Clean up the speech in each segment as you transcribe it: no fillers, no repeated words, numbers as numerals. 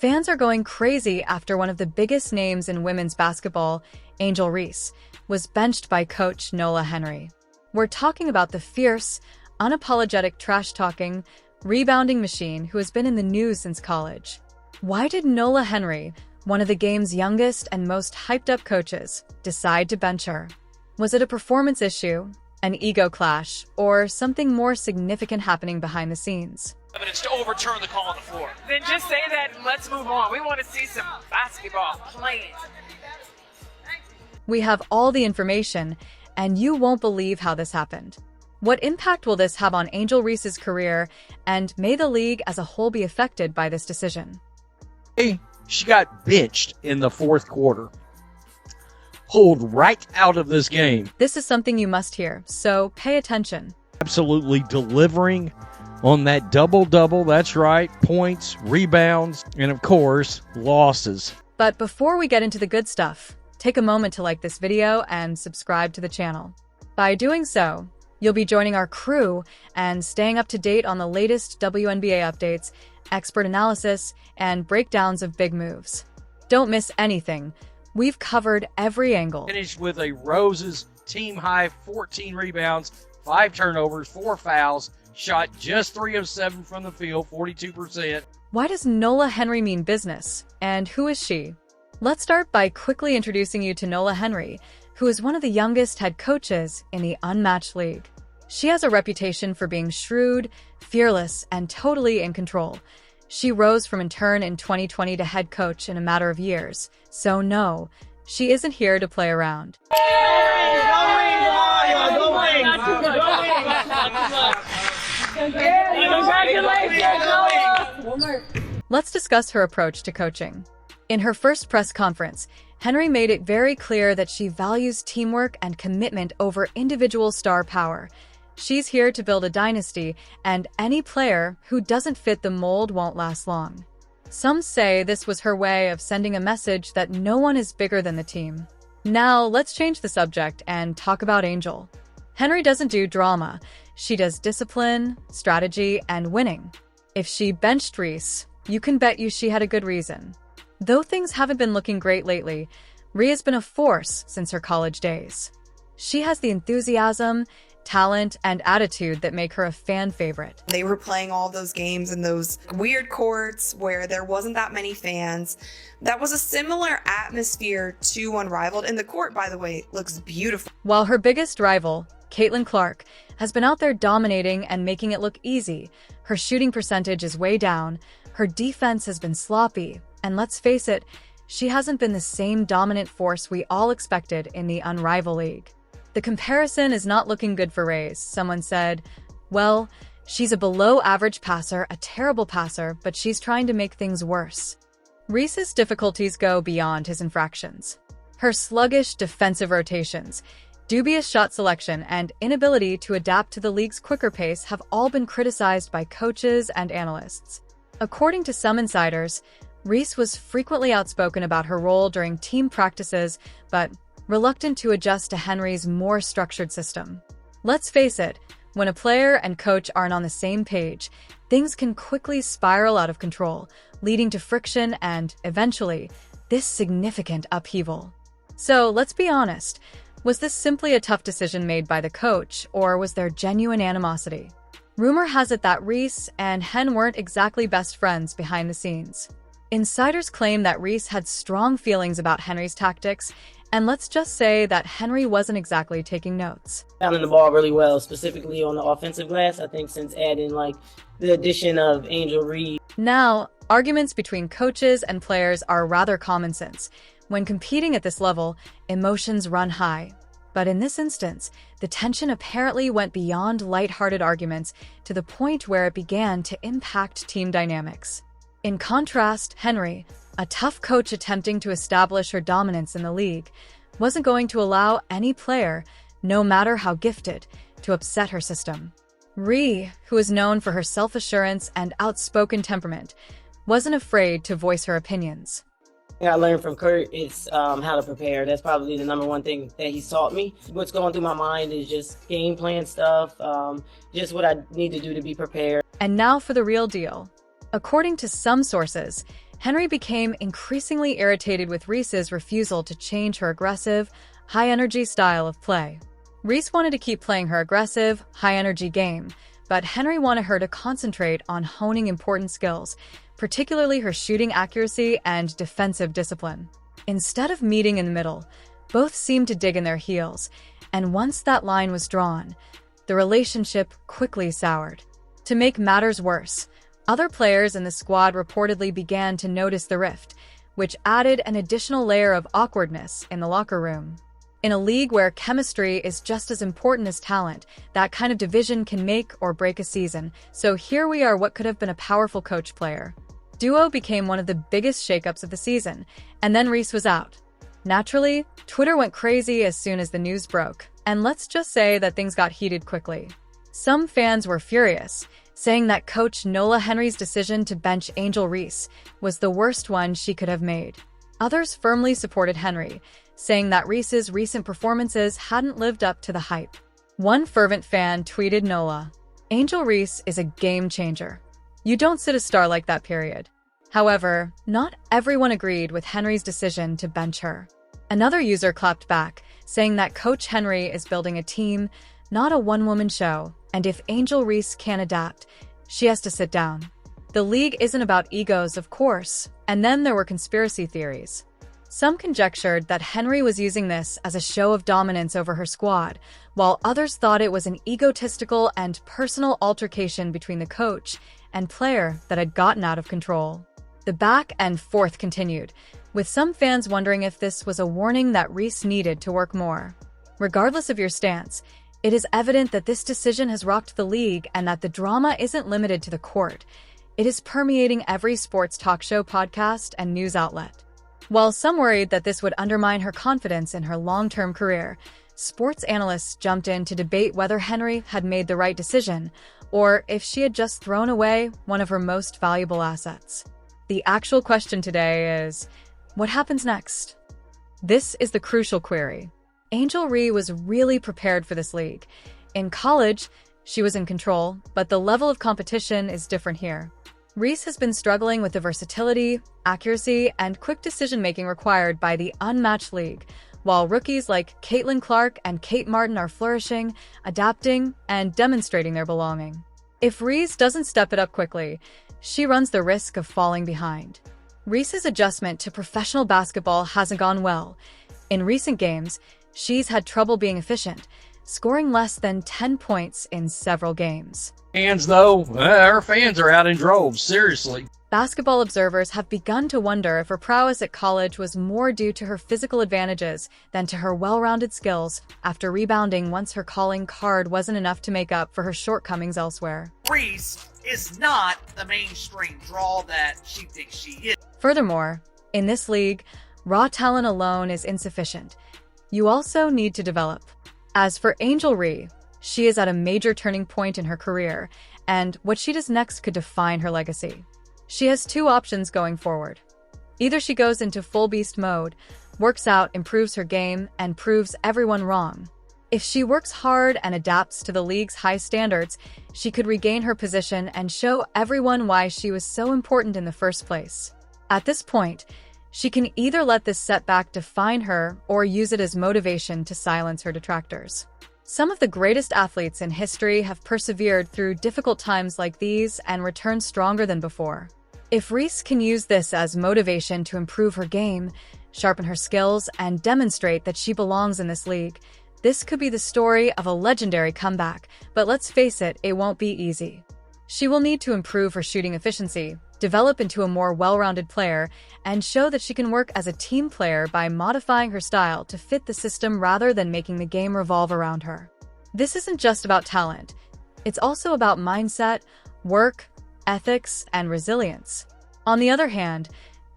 Fans are going crazy after one of the biggest names in women's basketball, Angel Reese, was benched by coach Nola Henry. We're talking about the fierce, unapologetic trash-talking, rebounding machine who has been in the news since college. Why did Nola Henry, one of the game's youngest and most hyped-up coaches, decide to bench her? Was it a performance issue, an ego clash, or something more significant happening behind the scenes? Evidence to overturn the call on the floor. Then just say that and let's move on. We want to see some basketball playing. We have all the information, and you won't believe how this happened. What impact will this have on Angel Reese's career, and may the league as a whole be affected by this decision? She got benched in the fourth quarter. Pulled right out of this game. This is something you must hear, so pay attention. Absolutely delivering on that double-double. That's right. Points, rebounds, and of course, losses. But before we get into the good stuff, take a moment to like this video and subscribe to the channel. By doing so, you'll be joining our crew and staying up to date on the latest WNBA updates, expert analysis, and breakdowns of big moves. Don't miss anything. We've covered every angle. Finished with a Rose's team-high 14 rebounds, 5 turnovers, 4 fouls, shot just 3 of 7 from the field, 42%. Why does Nola Henry mean business? And who is she? Let's start by quickly introducing you to Nola Henry, who is one of the youngest head coaches in the unmatched league. She has a reputation for being shrewd, fearless, and totally in control. She rose from intern in 2020 to head coach in a matter of years. So no, she isn't here to play around. Let's discuss her approach to coaching. In her first press conference, Henry made it very clear that she values teamwork and commitment over individual star power. She's here to build a dynasty, and any player who doesn't fit the mold won't last long. Some say this was her way of sending a message that no one is bigger than the team. Now, let's change the subject and talk about Angel. Henry doesn't do drama. She does discipline, strategy, and winning. If she benched Reese, you can bet you she had a good reason. Though things haven't been looking great lately, Rhea has been a force since her college days. She has the enthusiasm, talent, and attitude that make her a fan favorite. They were playing all those games in those weird courts where there wasn't that many fans. That was a similar atmosphere to Unrivaled, and the court, by the way, looks beautiful. While her biggest rival, Caitlin Clark, has been out there dominating and making it look easy, her shooting percentage is way down, her defense has been sloppy, and let's face it, she hasn't been the same dominant force we all expected in the Unrivaled League. The comparison is not looking good for Rays. Someone said, well, she's a below-average passer, a terrible passer, but she's trying to make things worse. Reese's difficulties go beyond his infractions. Her sluggish defensive rotations, dubious shot selection, and inability to adapt to the league's quicker pace have all been criticized by coaches and analysts. According to some insiders, Reese was frequently outspoken about her role during team practices, but reluctant to adjust to Henry's more structured system. Let's face it, when a player and coach aren't on the same page, things can quickly spiral out of control, leading to friction and, eventually, this significant upheaval. So, let's be honest, was this simply a tough decision made by the coach, or was there genuine animosity? Rumor has it that Reese and Hen weren't exactly best friends behind the scenes. Insiders claim that Reese had strong feelings about Henry's tactics, and let's just say that Henry wasn't exactly taking notes. Handling the ball really well, specifically on the offensive glass, I think since adding the addition of Angel Reese. Now, arguments between coaches and players are rather common sense. When competing at this level, emotions run high. But in this instance, the tension apparently went beyond lighthearted arguments to the point where it began to impact team dynamics. In contrast, Henry, a tough coach attempting to establish her dominance in the league, wasn't going to allow any player, no matter how gifted, to upset her system. Rhea, who is known for her self-assurance and outspoken temperament, wasn't afraid to voice her opinions. I learned from Kurt is how to prepare. That's probably the number one thing that he's taught me. What's going through my mind is just game plan stuff, just what I need to do to be prepared. And now for the real deal. According to some sources, Henry became increasingly irritated with Reese's refusal to change her aggressive, high-energy style of play. Reese wanted to keep playing her aggressive, high-energy game, but Henry wanted her to concentrate on honing important skills, particularly her shooting accuracy and defensive discipline. Instead of meeting in the middle, both seemed to dig in their heels, and once that line was drawn, the relationship quickly soured. To make matters worse, other players in the squad reportedly began to notice the rift, which added an additional layer of awkwardness in the locker room. In a league where chemistry is just as important as talent, that kind of division can make or break a season. So here we are, what could have been a powerful coach-player duo became one of the biggest shakeups of the season, and then Reese was out. Naturally, Twitter went crazy as soon as the news broke, and let's just say that things got heated quickly. Some fans were furious, saying that coach Nola Henry's decision to bench Angel Reese was the worst one she could have made. Others firmly supported Henry, saying that Reese's recent performances hadn't lived up to the hype. One fervent fan tweeted Nola, "Angel Reese is a game changer. You don't sit a star like that, period." However, not everyone agreed with Henry's decision to bench her. Another user clapped back, saying that Coach Henry is building a team, not a one-woman show, and if Angel Reese can't adapt, she has to sit down. The league isn't about egos, of course, and then there were conspiracy theories. Some conjectured that Henry was using this as a show of dominance over her squad, while others thought it was an egotistical and personal altercation between the coach and player that had gotten out of control. The back and forth continued, with some fans wondering if this was a warning that Reese needed to work more. Regardless of your stance, it is evident that this decision has rocked the league and that the drama isn't limited to the court. It is permeating every sports talk show, podcast, and news outlet. While some worried that this would undermine her confidence in her long-term career, sports analysts jumped in to debate whether Henry had made the right decision or if she had just thrown away one of her most valuable assets. The actual question today is, what happens next? This is the crucial query. Angel Reese was really prepared for this league. In college, she was in control, but the level of competition is different here. Reese has been struggling with the versatility, accuracy, and quick decision-making required by the unmatched league, while rookies like Caitlin Clark and Kate Martin are flourishing, adapting, and demonstrating their belonging. If Reese doesn't step it up quickly, she runs the risk of falling behind. Reese's adjustment to professional basketball hasn't gone well. In recent games, she's had trouble being efficient, scoring less than 10 points in several games. Fans, though, her fans are out in droves, seriously. Basketball observers have begun to wonder if her prowess at college was more due to her physical advantages than to her well-rounded skills after rebounding once her calling card wasn't enough to make up for her shortcomings elsewhere. Reese is not the mainstream draw that she thinks she is. Furthermore, in this league, raw talent alone is insufficient. You also need to develop. As for Angel Reese, she is at a major turning point in her career, and what she does next could define her legacy. She has two options going forward. Either she goes into full beast mode, works out, improves her game, and proves everyone wrong. If she works hard and adapts to the league's high standards, she could regain her position and show everyone why she was so important in the first place. At this point, she can either let this setback define her or use it as motivation to silence her detractors. Some of the greatest athletes in history have persevered through difficult times like these and returned stronger than before. If Reese can use this as motivation to improve her game, sharpen her skills, and demonstrate that she belongs in this league, this could be the story of a legendary comeback, but let's face it, it won't be easy. She will need to improve her shooting efficiency, develop into a more well-rounded player, and show that she can work as a team player by modifying her style to fit the system rather than making the game revolve around her. This isn't just about talent. It's also about mindset, work, ethics, and resilience. On the other hand,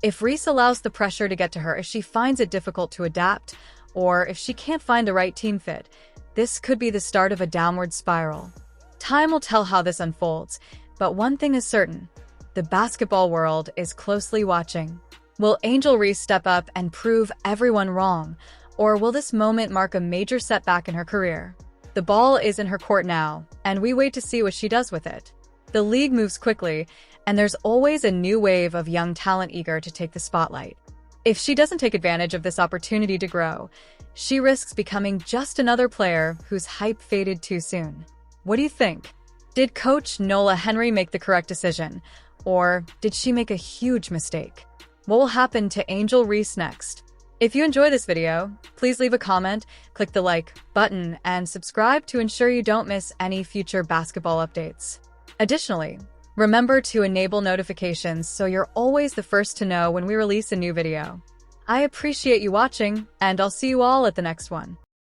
if Reese allows the pressure to get to her, if she finds it difficult to adapt, or if she can't find the right team fit, this could be the start of a downward spiral. Time will tell how this unfolds, but one thing is certain. The basketball world is closely watching. Will Angel Reese step up and prove everyone wrong, or will this moment mark a major setback in her career? The ball is in her court now, and we wait to see what she does with it. The league moves quickly, and there's always a new wave of young talent eager to take the spotlight. If she doesn't take advantage of this opportunity to grow, she risks becoming just another player whose hype faded too soon. What do you think? Did coach Nola Henry make the correct decision, or did she make a huge mistake? What will happen to Angel Reese next? If you enjoy this video, please leave a comment, click the like button, and subscribe to ensure you don't miss any future basketball updates. Additionally, remember to enable notifications so you're always the first to know when we release a new video. I appreciate you watching, and I'll see you all at the next one.